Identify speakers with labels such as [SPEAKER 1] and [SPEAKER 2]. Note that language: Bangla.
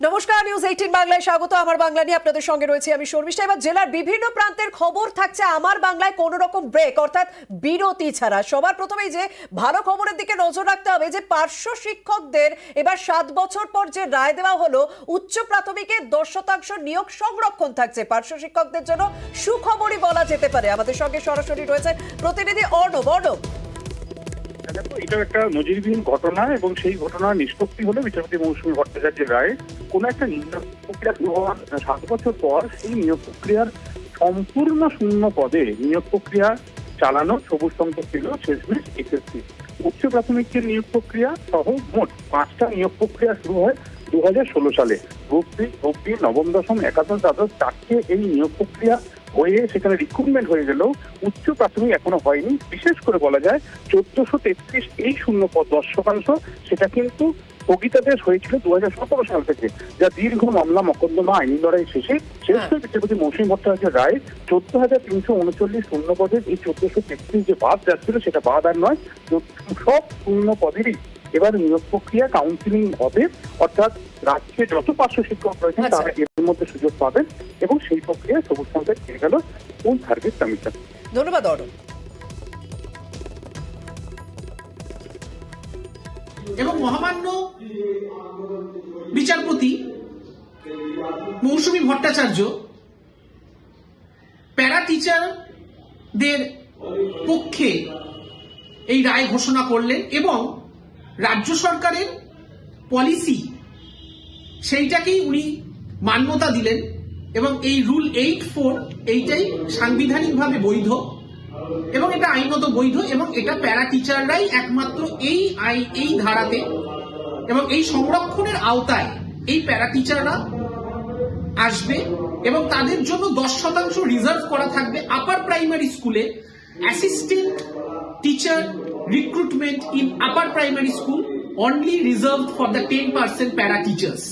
[SPEAKER 1] নমস্কার, নিউজ 18 বাংলায় স্বাগত। আমার বাংলা নিয়ে আপনাদের সঙ্গে রয়েছে আমি শর্মিষ্ঠা। এবার জেলার বিভিন্ন প্রান্তের খবর থাকছে আমার বাংলায় কোনো রকম ব্রেক অর্থাৎ বিরতি ছাড়া। সবার প্রথমেই যে ভালো খবরের দিকে নজর রাখতে হবে যে পার্শ্ব শিক্ষকদের এবার 7 বছর পর যে রায় দেওয়া হলো, উচ্চ প্রাথমিকে 10% নিয়োগ সংরক্ষণ থাকছে। পার্শ্ব শিক্ষকদের জন্য সুখবরই বলা যেতে পারে। আমাদের সঙ্গে সরাসরি রয়েছে প্রতিনিধি অর্ণব।
[SPEAKER 2] দেখো, এটা একটা নজিরবিহীন ঘটনা এবং সেই ঘটনার নিষ্পত্তি হলো বিচারপতি মৌসুমী ভট্টাচার্যের রায়। কোন একটা নিয়োগ প্রক্রিয়া শুরু হওয়ার 7 বছর পর সেই নিয়োগ প্রক্রিয়ার সম্পূর্ণ শূন্য পদে নিয়োগ প্রক্রিয়া চালানো সবুজ সংকেত ছিল শেষমেশ এসএসসি। উচ্চ প্রাথমিকের নিয়োগ প্রক্রিয়া সহ মোট 5টা নিয়োগ প্রক্রিয়া শুরু হয় 2016 সালে। গ্রুপ বি, নবম দশম, একাদশ, দ্বাদশ 4টে এই নিয়োগ প্রক্রিয়া হয়ে সেখানে রিক্রুটমেন্ট হয়ে গেলেও উচ্চ প্রাথমিক এখনো হয়নি। বিশেষ করে বলা যায় 1433 এই শূন্য পদ 10%, সেটা কিন্তু স্থগিতাদেশ হয়েছিল 2017 সাল থেকে, যা দীর্ঘ মামলা মকদ্দমা আইনি লড়াই শেষে বিচারপতি মৌসুমী ভট্টাচার্যের রায় 14,339 শূন্য পদের এই 1433 যে বাদ যাচ্ছিল সেটা বাদ আর নয়, সব শূন্য পদেরই এবার নিয়োগ প্রক্রিয়া কাউন্সিলিং হবে। অর্থাৎ রাজ্যে যত পার্শ্ব শিক্ষক রয়েছেন তারা এর মধ্যে সুযোগ পাবেন এবং সেই প্রক্রিয়া সবুজ সংকেত পেয়ে গেল স্কুল সার্ভিস কমিশন।
[SPEAKER 1] ধন্যবাদ অর্ণব।
[SPEAKER 3] এবং মহামান্য বিচারপতি মৌসুমী ভট্টাচার্য প্যারা টিচারদের পক্ষে এই রায় ঘোষণা করলেন এবং রাজ্য সরকারের পলিসি সেইটাকেই উনি মান্যতা দিলেন এবং এই রুল 84 এইটাই সাংবিধানিকভাবে বৈধ এবং এটা আইনত বৈধ এবং এটা প্যারা টিচাররাই একমাত্র এই ধারাতে এবং এই সংরক্ষণের আওতায় এই প্যারা টিচাররা আসবে এবং তাদের জন্য 10% রিজার্ভ করা থাকবে আপার প্রাইমারি স্কুলে। Assistant teacher recruitment in upper primary school only reserved for the 10% para teachers.